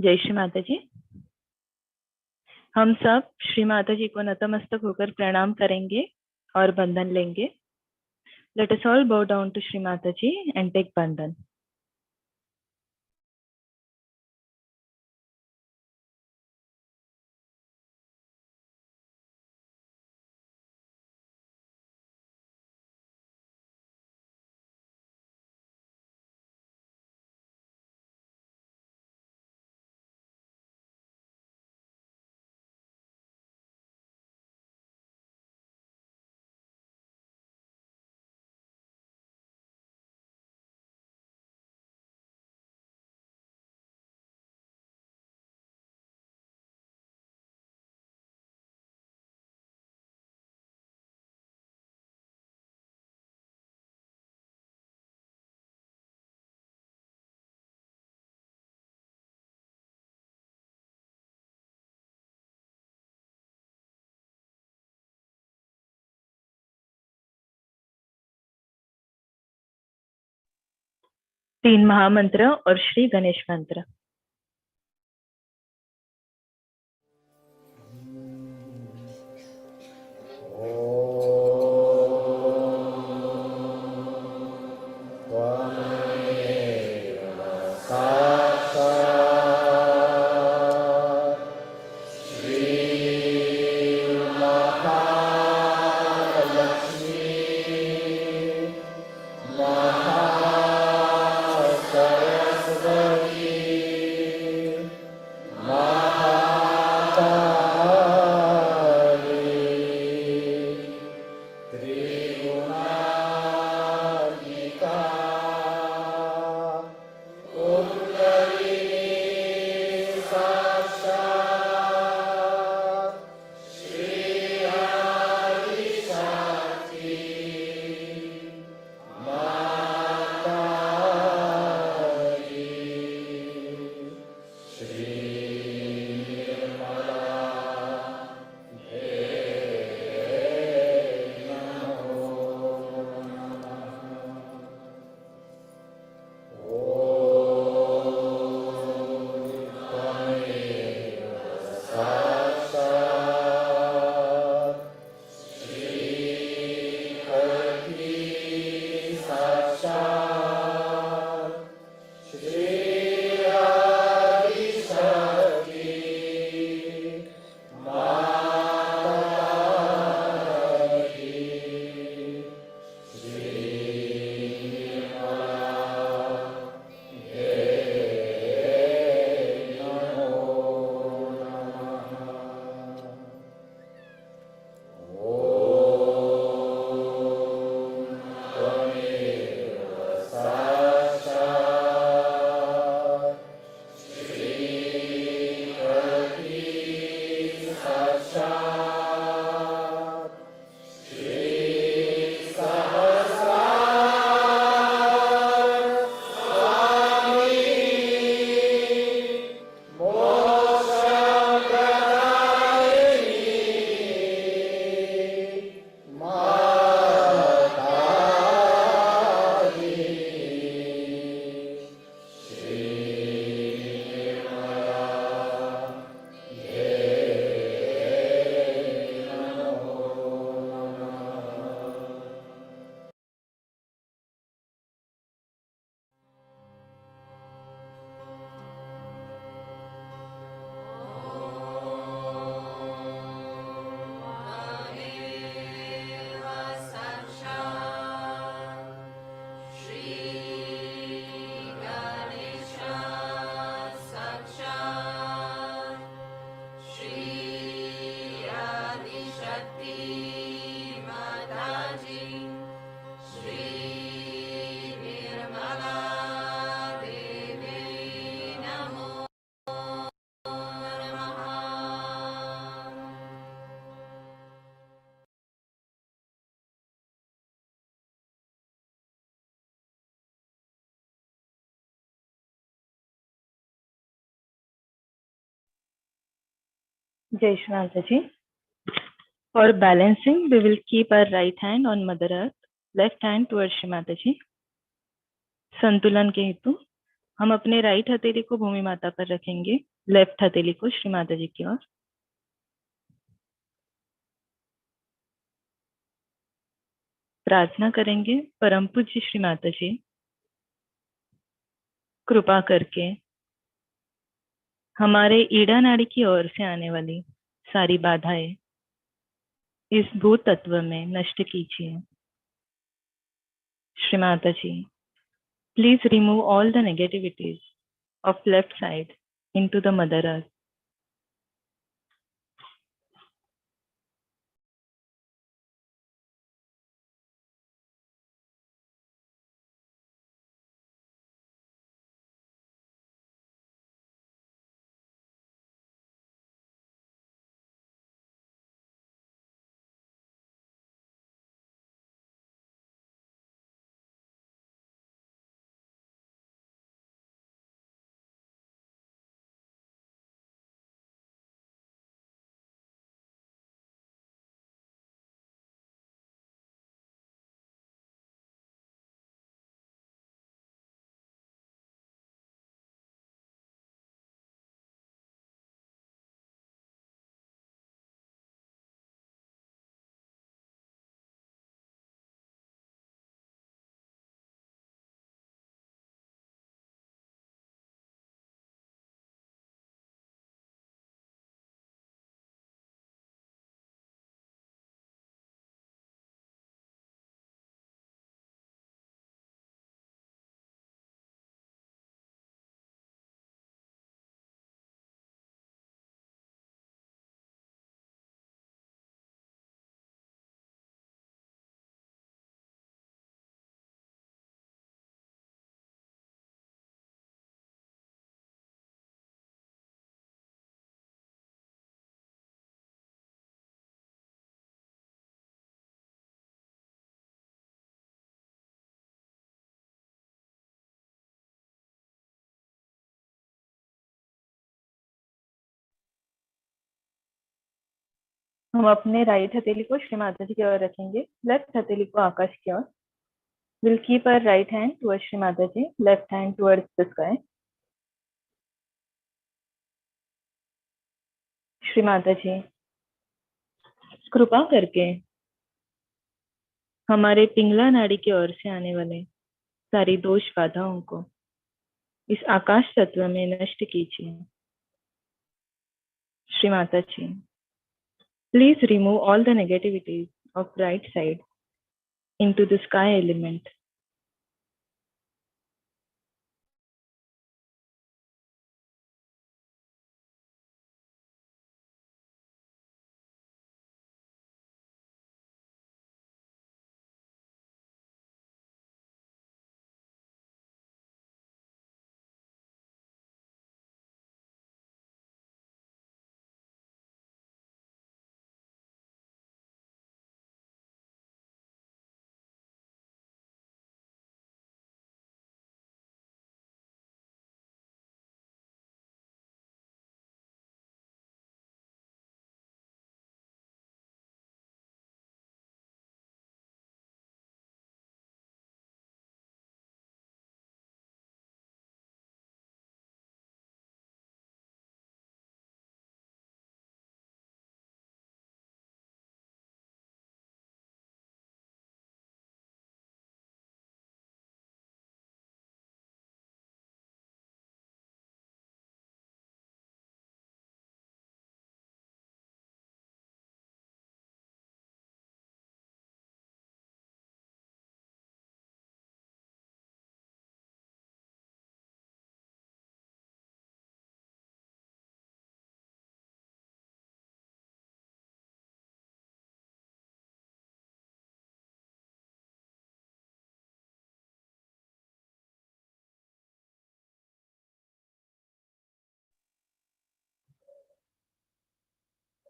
जय श्री माता जी। हम सब श्री माता जी को नतमस्तक होकर प्रणाम करेंगे और बंधन लेंगे। Let us all bow down to Shri Mata Ji and take bandhan. तीन महामंत्र और श्री गणेश मंत्र। Jai Shri Mata Ji. For balancing, we will keep our right hand on Mother Earth, left hand towards Shri Mata Ji. संतुलन के हेतु हम अपने right हथेली को भूमि माता पर रखेंगे लेफ्ट हथेली को श्री माता जी की ओर। प्रार्थना करेंगे, परम पूज्य श्री माता जी, कृपा करके हमारे ईड़ा नाड़ी की ओर से आने वाली सारी बाधाएं इस भूत तत्व में नष्ट कीजिए। Shri Mata ji, please remove all the negativities of left side into the mother earth. हम अपने राइट हथेली को श्री माता जी की ओर रखेंगे, लेफ्ट हथेली को आकाश की ओर। Will keep our right hand towards Shri Mata ji, left hand towards the sky. Shri Mata ji, कृपा करके हमारे पिंगला नाड़ी की ओर से आने वाले सारी दोष बाधाओं को इस आकाश तत्व में नष्ट कीजिए। Shri Mata ji, please remove all the negativities of right side into the sky element.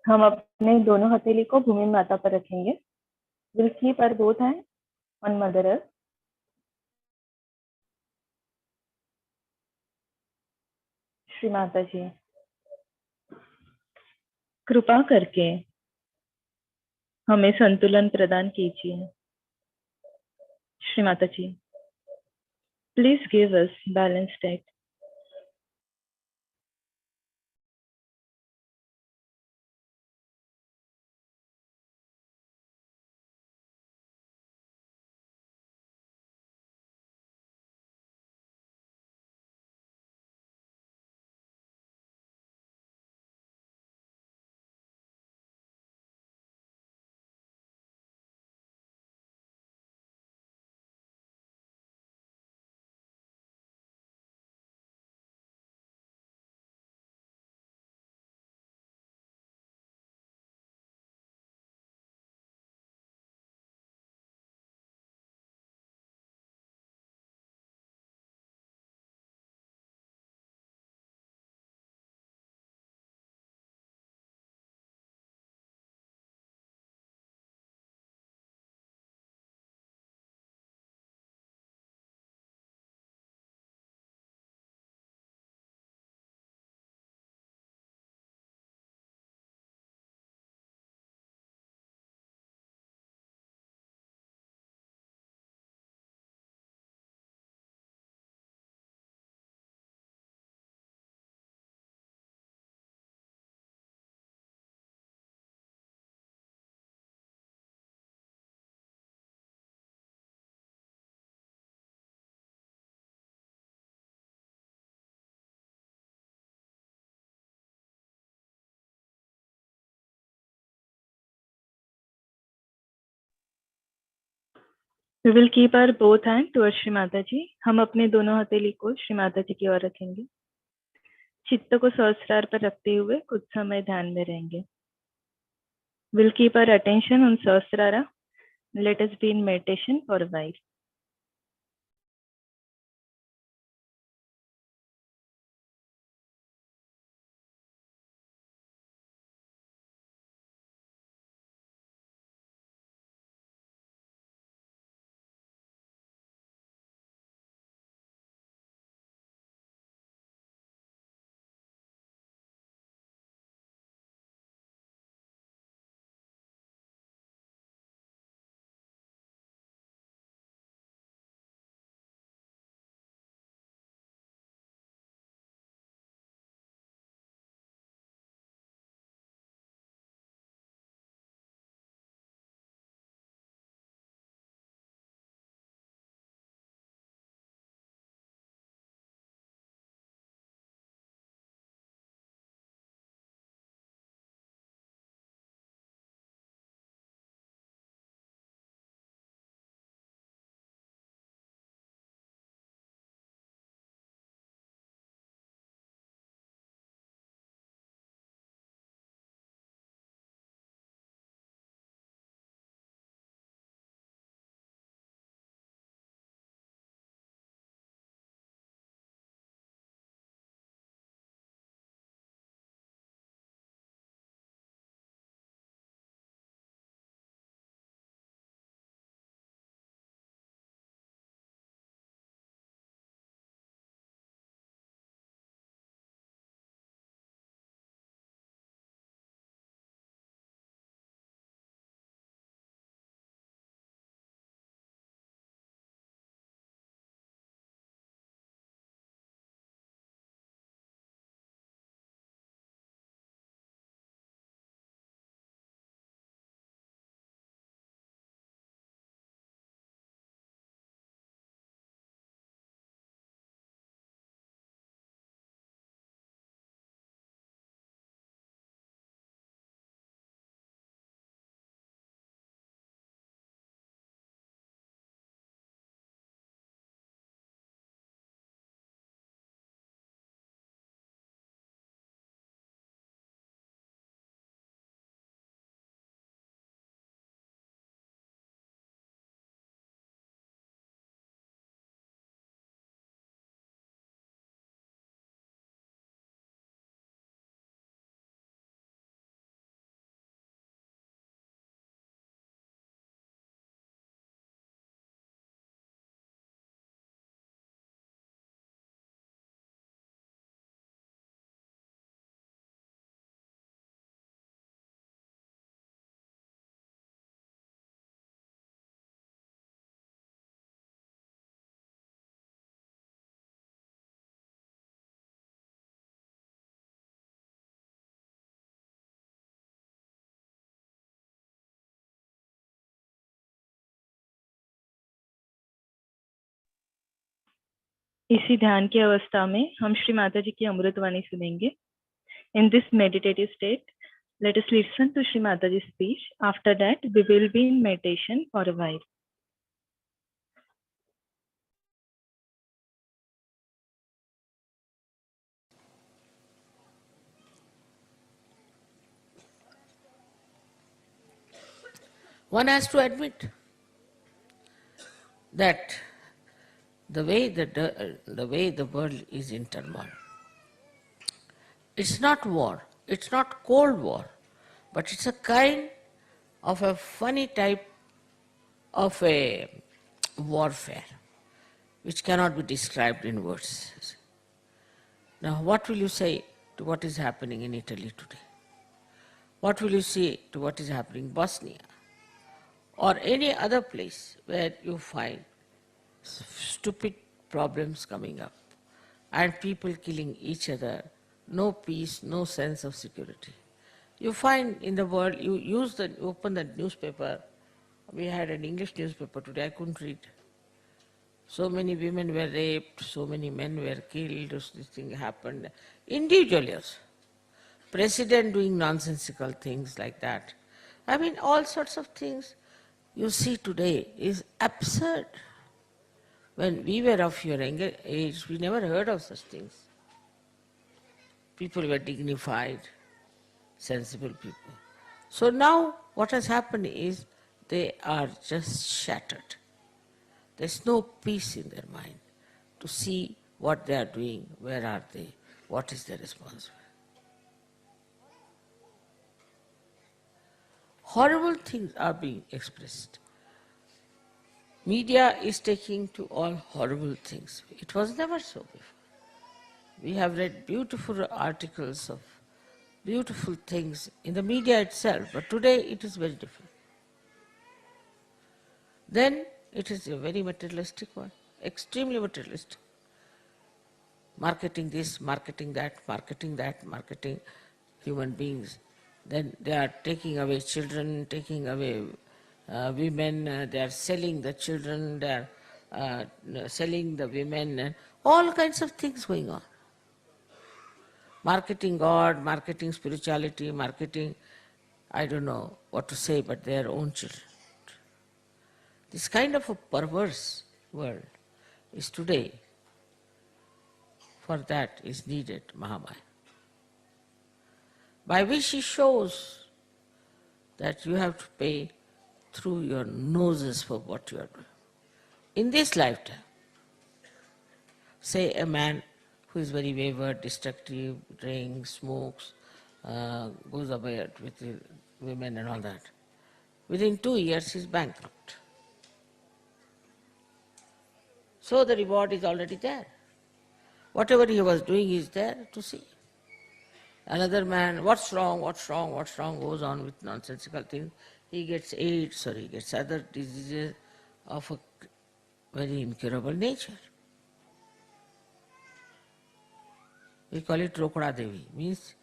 हम अपने दोनों हथेली को भूमि माता पर रखेंगे। Will keep our both hand on mother earth. Shri Mata ji, कृपा करके हमें संतुलन प्रदान कीजिए। Shri Mata ji, please give us balance diet. We will keep our both hands towards Shri Mataji. हम अपने दोनों हथेली को श्री माता जी की ओर रखेंगे. चित्त को सहस्रार पर रखते हुए कुछ समय ध्यान में रहेंगे. We'll keep our attention on Sahasrara. Let us be in meditation for a while. इसी ध्यान की अवस्था में हम श्री माता जी की अमृतवाणी सुनेंगे. In this meditative state, let us listen to Shri Mataji's speech. After that, we will be in meditation for a while. One has to admit that the way the world is in turmoil, it's not war, it's not cold war, but it's a kind of a funny type of a warfare which cannot be described in words. Now, what will you say to what is happening in Italy today? What will you say to what is happening in Bosnia or any other place where you find stupid problems coming up and people killing each other, no peace, no sense of security? You find in the world, you open the newspaper. We had an English newspaper today, I couldn't read. So many women were raped, so many men were killed, this thing happened. Individually also. President doing nonsensical things like that. I mean, all sorts of things. you see today is absurd. When we were of your younger age, we never heard of such things. People were dignified, sensible people. So now what has happened is they are just shattered. There's no peace in their mind to see what they are doing, where are they, what is their responsibility. Horrible things are being expressed. Media is taking to all horrible things. It was never so before. We have read beautiful articles of beautiful things in the media itself, but today it is very different. Then it is a very materialistic one, extremely materialistic. Marketing this, marketing that, marketing human beings. Then they are taking away children, taking away women, they are selling the children, they are selling the women, and all kinds of things going on. Marketing God, marketing spirituality, marketing, I don't know what to say, but their own children. This kind of a perverse world is today. For that is needed Mahamaya, by which he shows that you have to pay through your noses for what you are doing. In this lifetime, say a man who is very wayward, destructive, drinks, smokes, goes away with the women and all that. Within 2 years he is bankrupt. So the reward is already there. Whatever he was doing is there to see. Another man, what's wrong, goes on with nonsensical things. He gets AIDS or he gets other diseases of a very incurable nature. We call it Rokda Devi, means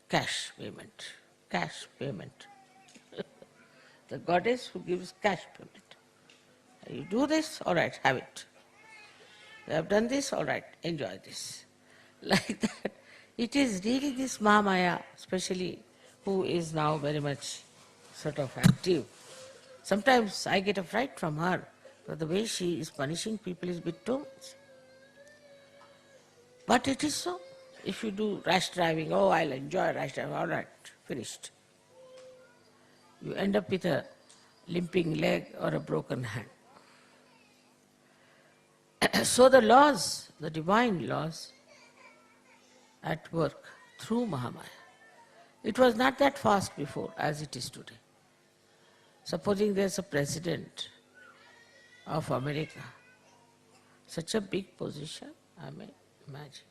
cash payment. Cash payment. The goddess who gives cash payment. You do this, all right, have it. You have done this, all right, enjoy this. Like that. It is really this Mahamaya, especially, who is now very much sort of active. Sometimes I get a fright from her, but the way she is punishing people is a bit too much. But it is so. If you do rash driving, oh, I'll enjoy rash driving, all right, finished. You end up with a limping leg or a broken hand. So the laws, the divine laws at work through Mahamaya. It was not that fast before as it is today. Supposing there's a president of America, such a big position, I mean, imagine.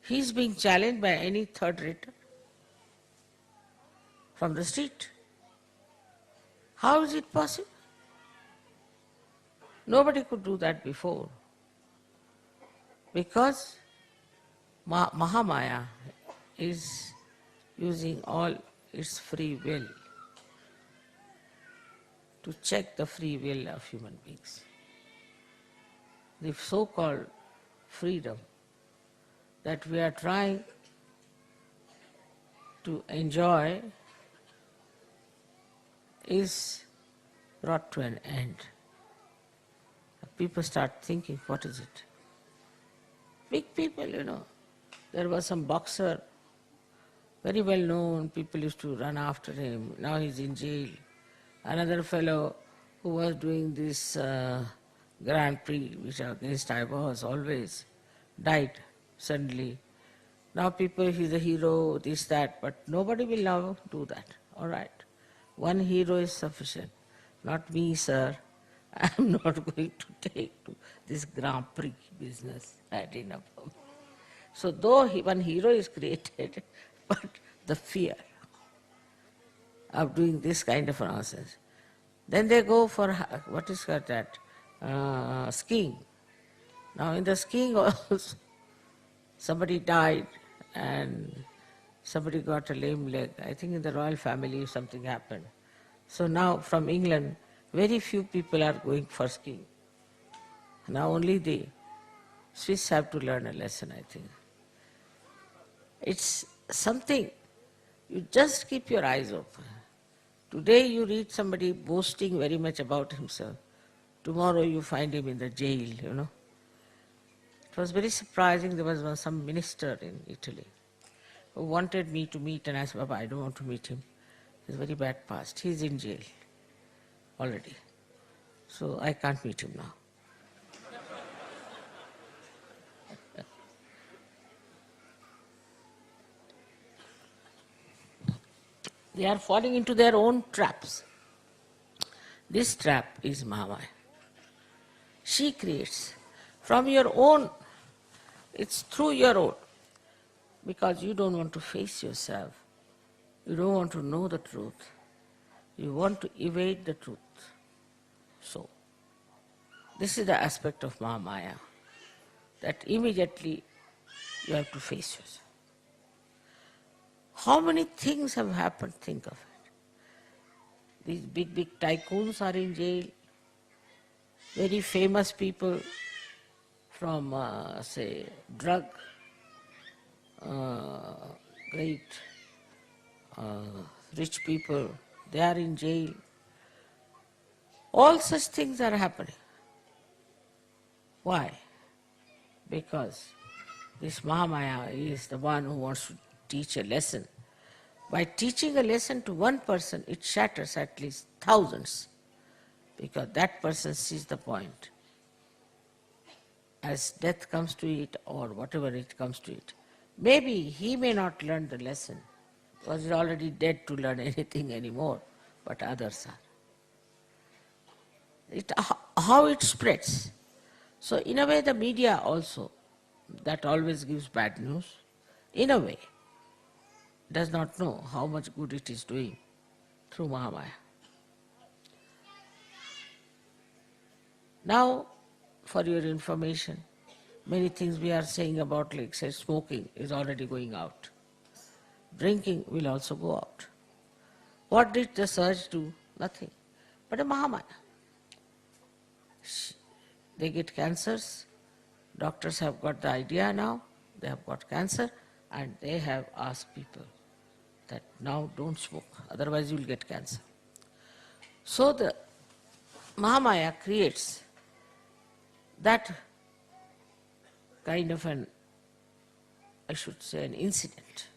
He's being challenged by any third rater from the street. How is it possible? Nobody could do that before. Because Mahamaya is using all its free will to check the free will of human beings. The so-called freedom that we are trying to enjoy is brought to an end. People start thinking, what is it? Big people, There was some boxer, very well known, people used to run after him. Now he's in jail. Another fellow who was doing this Grand Prix, which against I was always, died suddenly. Now people, he's a hero, this, that, but nobody will now do that. All right. One hero is sufficient. Not me, sir. I am not going to take to this Grand Prix business. That enough for me. So though one hero is created, but the fear of doing this kind of nonsense. Then they go for, what is that, skiing. Now in the skiing also, somebody died and somebody got a lame leg. I think in the royal family something happened. So now from England, very few people are going for skiing. Now only the Swiss have to learn a lesson, I think. It's something, you just keep your eyes open. Today you read somebody boasting very much about himself. Tomorrow you find him in the jail. It was very surprising. There was some minister in Italy who wanted me to meet, and I said, Baba, I don't want to meet him. He's very bad past. He's in jail already. So I can't meet him now. They are falling into their own traps. This trap is Mahamaya. She creates from your own, it's through your own, because you don't want to face yourself. You don't want to know the truth. You want to evade the truth. So, this is the aspect of Mahamaya, that immediately you have to face yourself. How many things have happened, think of it. These big tycoons are in jail. Very famous people from, say, drug, great rich people, they are in jail. All such things are happening. Why? Because this Mahamaya is the one who wants to teach a lesson. By teaching a lesson to one person, it shatters at least thousands, because that person sees the point. As death comes to it, or whatever it comes to it, maybe he may not learn the lesson, because he's already dead to learn anything anymore, but others are. How it spreads. So in a way the media also, that always gives bad news, in a way, does not know how much good it is doing through Mahamaya. Now, for your information, many things we are saying about, like say, smoking is already going out. Drinking will also go out. What did the surge do? Nothing. But a Mahamaya. They get cancers. Doctors have got the idea now. They have got cancer, and they have asked people that now don't smoke, otherwise you will get cancer. So the Mahamaya creates that kind of an, I should say, an incident.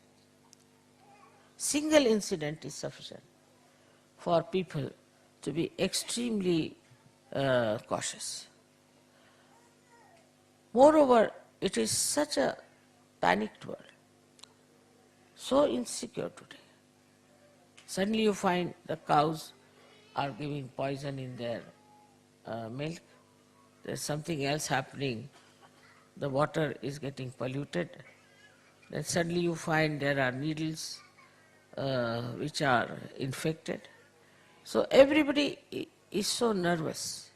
Single incident is sufficient for people to be extremely cautious. Moreover, it is such a panicked world, so insecure today. Suddenly you find the cows are giving poison in their milk. There's something else happening. The water is getting polluted. Then suddenly you find there are needles which are infected. So everybody is so nervous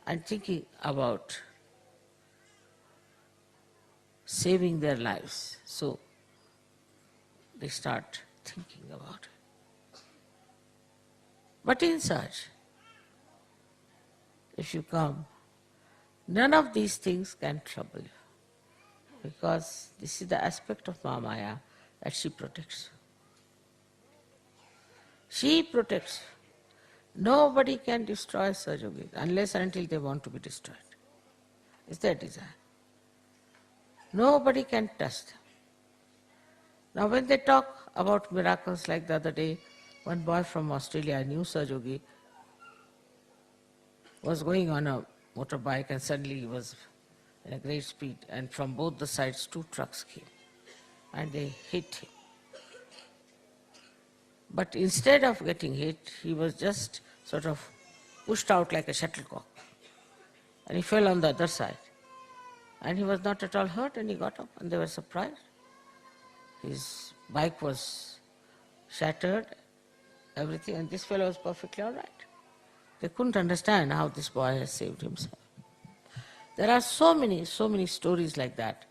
and thinking about saving their lives. So they start thinking about it. But in such, if you come, none of these things can trouble you, because this is the aspect of Mahamaya that she protects. She protects. Nobody can destroy such yogis unless and until they want to be destroyed. It's their desire. Nobody can touch them. Now when they talk about miracles, like the other day, one boy from Australia, I knew Sahaja, was going on a motorbike, and suddenly he was in a great speed, and from both the sides 2 trucks came and they hit him. But instead of getting hit, he was just sort of pushed out like a shuttlecock, and he fell on the other side. And he was not at all hurt, and he got up, and they were surprised. His bike was shattered, everything, and this fellow was perfectly all right. They couldn't understand how this boy has saved himself. There are so many stories like that,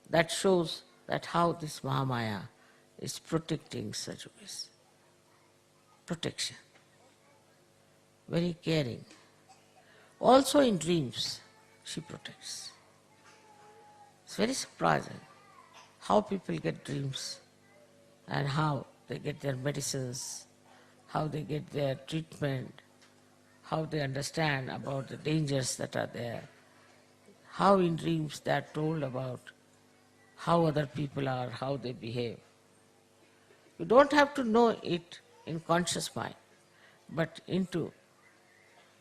that shows that how this Mahamaya is protecting such ways. Protection. Very caring. Also in dreams, she protects. It's very surprising how people get dreams and how they get their medicines, how they get their treatment, how they understand about the dangers that are there, how in dreams they are told about how other people are, how they behave. You don't have to know it in conscious mind, but into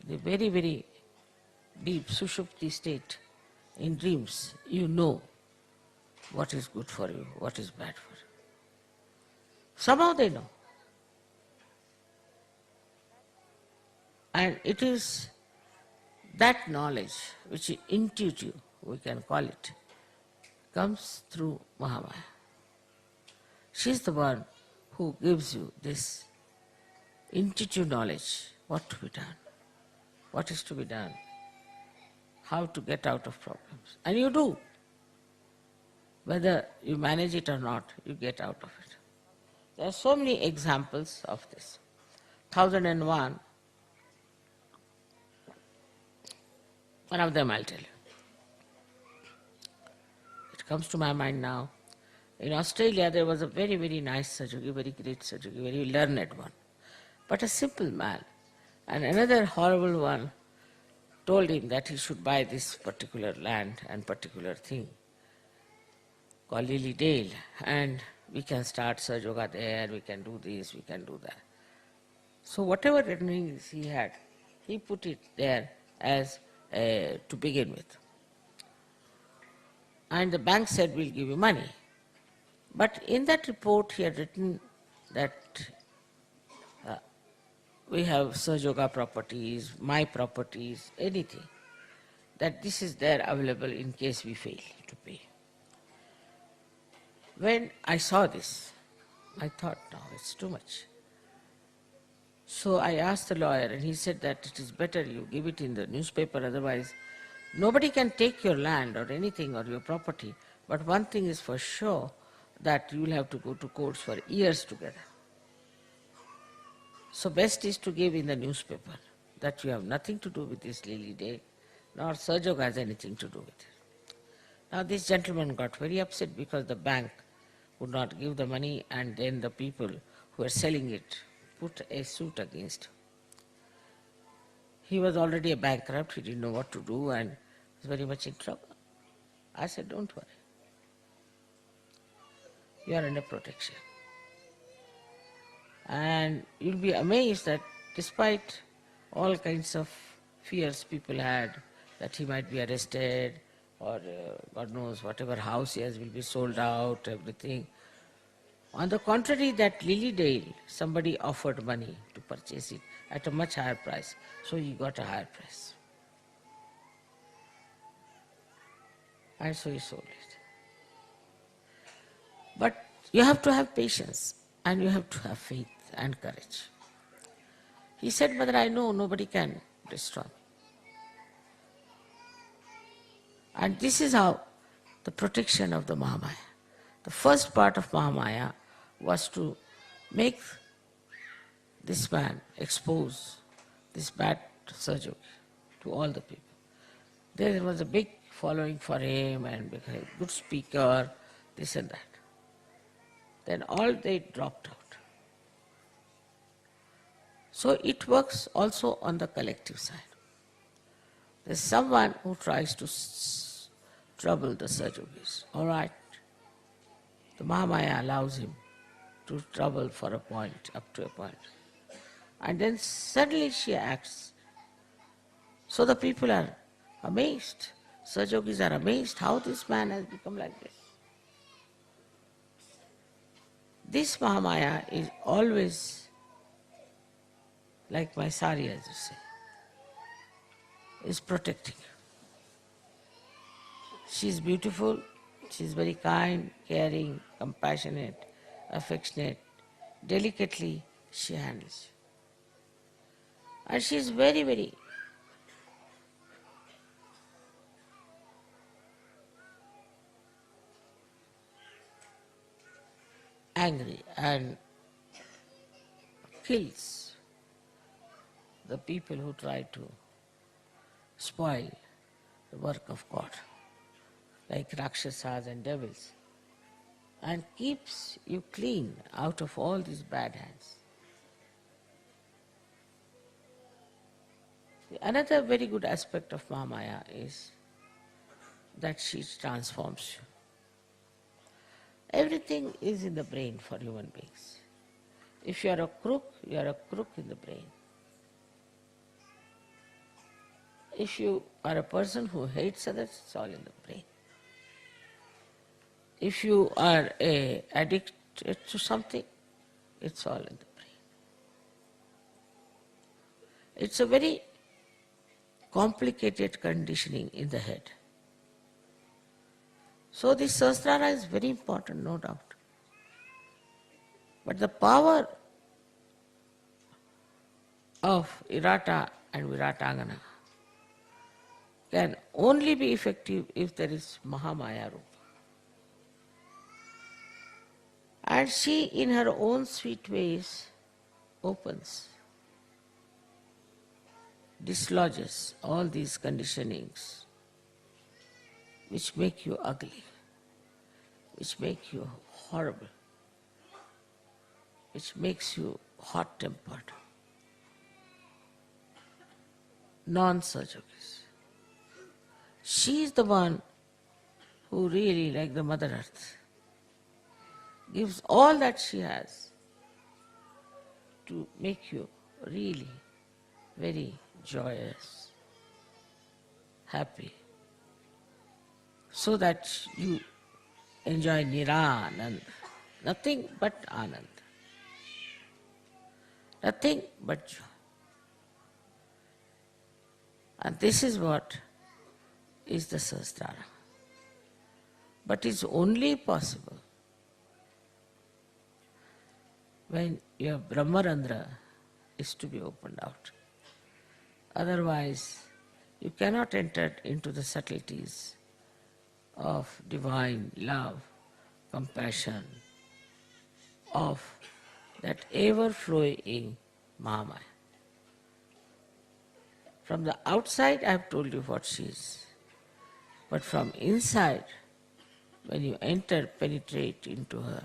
the very, very deep sushupti state, in dreams, you know what is good for you, what is bad for you. Somehow they know. And it is that knowledge, which is intuitive, we can call it, comes through Mahamaya. She is the one who gives you this intuitive knowledge, what to be done, what is to be done, how to get out of problems. And you do. Whether you manage it or not, you get out of it. There are so many examples of this. 1001, one of them I'll tell you. It comes to my mind now. In Australia, there was a very, very nice Sahaja, very great Sahaja, very learned one, but a simple man. And another horrible one told him that he should buy this particular land and particular thing called Lily Dale, and we can start Sahaja Yoga there, we can do this, we can do that. So whatever earnings he had, he put it there as to begin with. And the bank said, we'll give you money. But in that report he had written that we have Sahaja Yoga properties, my properties, anything, that this is there available in case we fail to pay. When I saw this, I thought, no, it's too much. So I asked the lawyer, and he said that it is better you give it in the newspaper, otherwise nobody can take your land or anything or your property, but one thing is for sure, that you will have to go to courts for years together. So best is to give in the newspaper that you have nothing to do with this Lily Day, nor Sahaja Yoga has anything to do with it. Now this gentleman got very upset because the bank would not give the money, and then the people who were selling it put a suit against him. He was already a bankrupt, he didn't know what to do and was very much in trouble. I said, don't worry. You are under protection. And you'll be amazed that despite all kinds of fears people had, that he might be arrested or God knows whatever house he has will be sold out, everything. On the contrary, that Lily Dale, somebody offered money to purchase it at a much higher price, so he got a higher price. And so he sold it. But you have to have patience and you have to have faith and courage. He said, Mother, I know nobody can destroy me. And this is how the protection of the Mahamaya. The first part of Mahamaya was to make this man expose this bad Sahaja to all the people. There was a big following for him and became a good speaker, this and that. Then all they dropped out. So it works also on the collective side. There's someone who tries to trouble the Sahaja. All right, the Mahamaya allows him to trouble for a point, up to a point. And then suddenly she acts. So the people are amazed. Sahajogis are amazed how this man has become like this. This Mahamaya is always like my sari, as you say, is protecting. She is beautiful, she is very kind, caring, compassionate, affectionate. Delicately she handles you. And she is very, very angry and kills the people who try to spoil the work of God, like Rakshasas and devils, and keeps you clean out of all these bad hands. Another very good aspect of Mahamaya is that she transforms you. Everything is in the brain for human beings. If you are a crook, you are a crook in the brain. If you are a person who hates others, it's all in the brain. If you are addicted to something, it's all in the brain. It's a very complicated conditioning in the head. So this Sahasrara is very important, no doubt. But the power of Irata and Viratangana can only be effective if there is Mahamaya Rupa. And she, in her own sweet ways, opens, dislodges all these conditionings which make you ugly, which make you horrible, which makes you hot-tempered, non-surgical. She is the one who really, like the Mother Earth, gives all that she has to make you really very joyous, happy, so that you enjoy Niranand, nothing but Anand, nothing but joy. And this is what is the Sahasrara. But it's only possible when your Brahmarandra is to be opened out. Otherwise, you cannot enter into the subtleties of divine love, compassion, of that ever-flowing Mahamaya. From the outside, I have told you what she is. But from inside, when you enter, penetrate into her,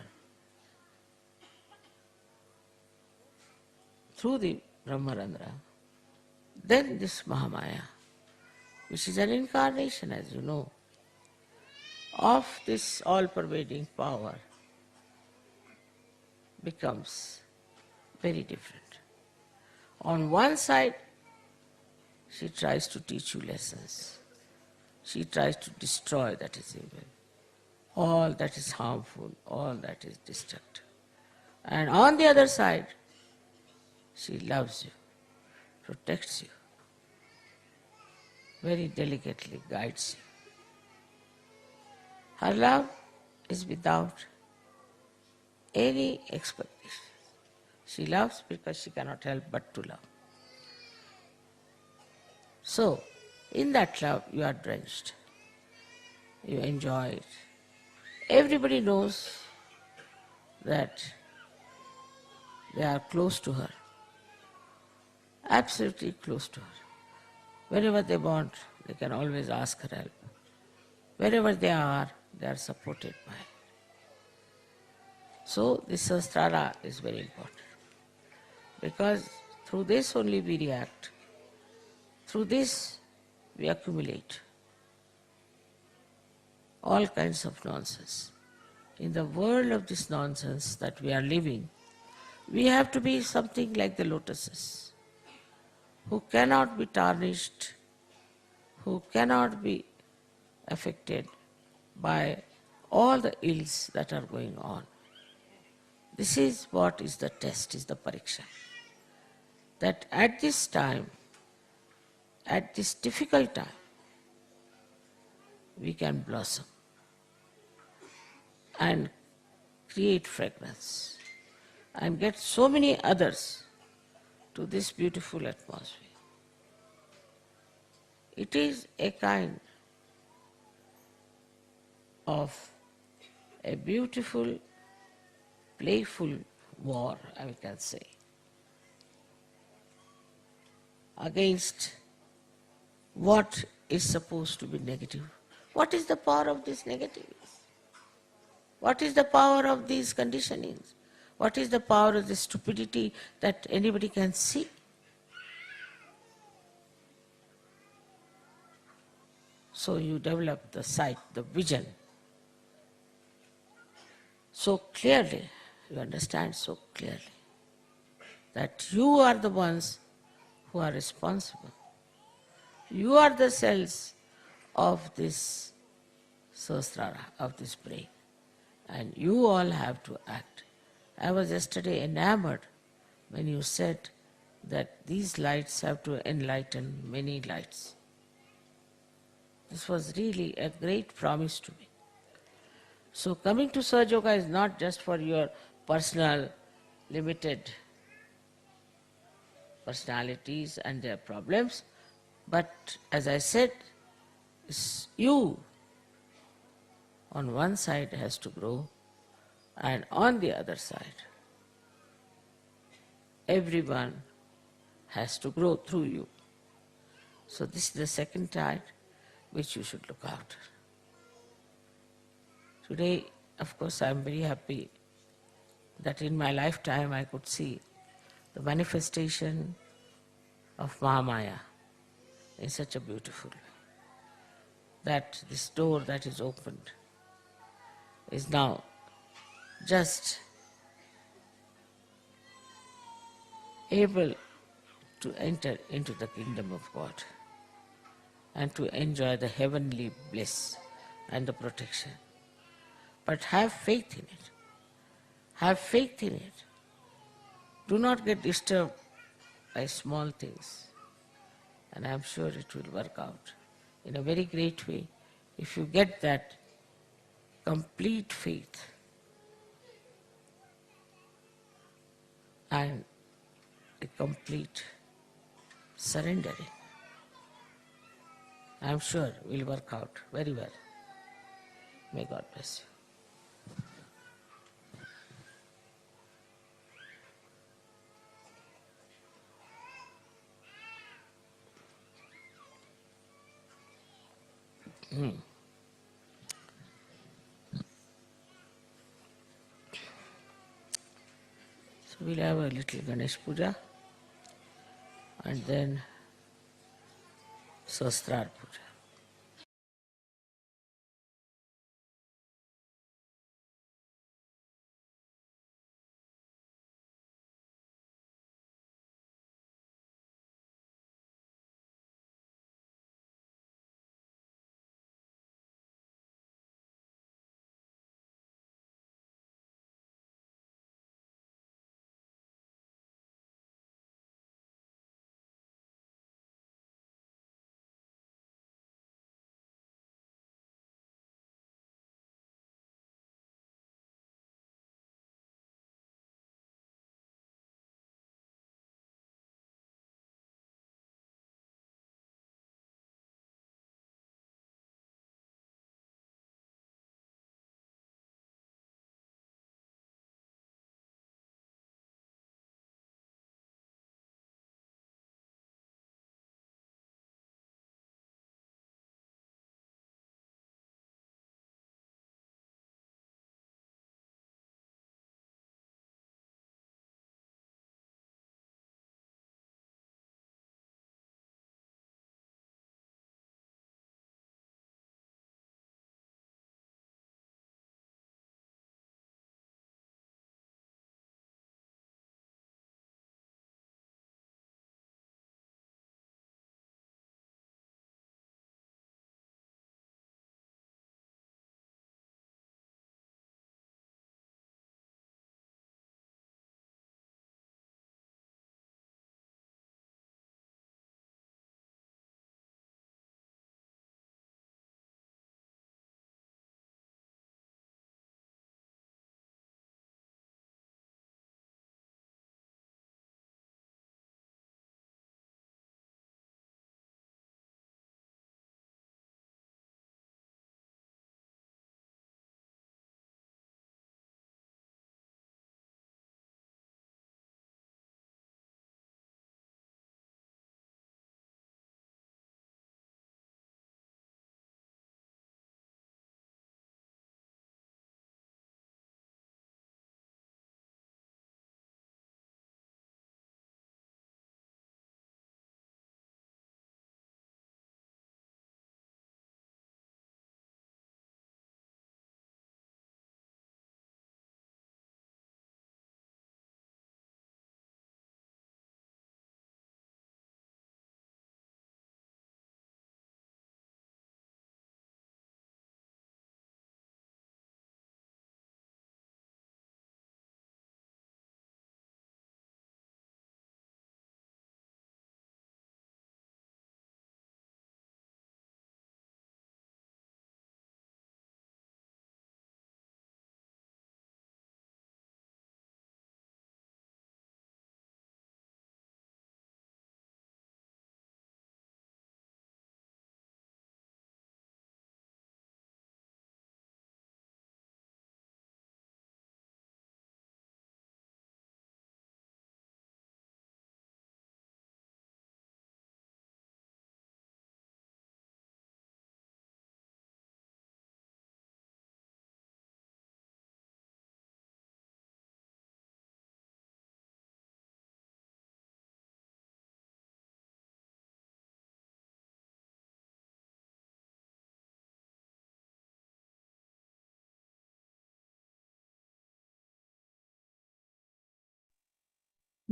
through the Brahmarandra, then this Mahamaya, which is an incarnation, as you know, of this all-pervading power, becomes very different. On one side, she tries to teach you lessons. She tries to destroy that is evil, all that is harmful, all that is destructive. And on the other side, she loves you, protects you, very delicately guides you. Her love is without any expectation. She loves because she cannot help but to love. So, in that love, you are drenched. You enjoy it. Everybody knows that they are close to her, absolutely close to her. Wherever they want, they can always ask her help. Wherever they are supported by her. So, this Sahasrara is very important. Because through this only we react. Through this we accumulate all kinds of nonsense. In the world of this nonsense that we are living, we have to be something like the lotuses, who cannot be tarnished, who cannot be affected by all the ills that are going on. This is what is the test, is the pariksha. That at this time, at this difficult time, we can blossom and create fragrance and get so many others to this beautiful atmosphere. It is a kind of a beautiful, playful war, I can say, against what is supposed to be negative. What is the power of this negativeness? What is the power of these conditionings? What is the power of the stupidity that anybody can see? So you develop the sight, the vision so clearly, you understand so clearly that you are the ones who are responsible. You are the cells of this Sahasrara, of this brain, and you all have to act. I was yesterday enamored when you said that these lights have to enlighten many lights. This was really a great promise to me. So coming to Sahaja Yoga is not just for your personal, limited personalities and their problems, but as I said, you on one side has to grow, and on the other side, everyone has to grow through you. So this is the second tide which you should look after. Today, of course, I am very happy that in my lifetime I could see the manifestation of Mahamaya in such a beautiful way. That this door that is opened is now just able to enter into the kingdom of God and to enjoy the heavenly bliss and the protection. But have faith in it. Have faith in it. Do not get disturbed by small things. And I am sure it will work out in a very great way if you get that complete faith and a complete surrendering. I am sure it will work out very well. May God bless you. So we'll have a little Ganesh Puja and then Sahasrara Puja.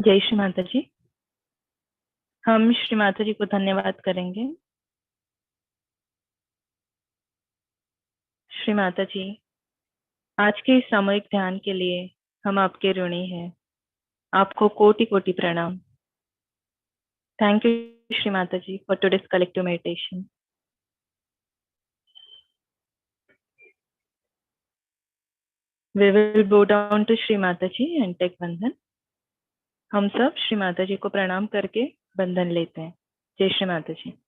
जय श्री माता जी। हम श्री माता जी को धन्यवाद करेंगे। श्री माता जी, आज के इस सामूहिक ध्यान के लिए हम आपके ऋणी हैं। आपको कोटि कोटि प्रणाम। Thank you Shri Mata ji for today's collective meditation. We will bow down to Shri Mata ji and take बंधन। हम सब श्री माता जी को प्रणाम करके बंधन लेते हैं। जय श्री माता जी।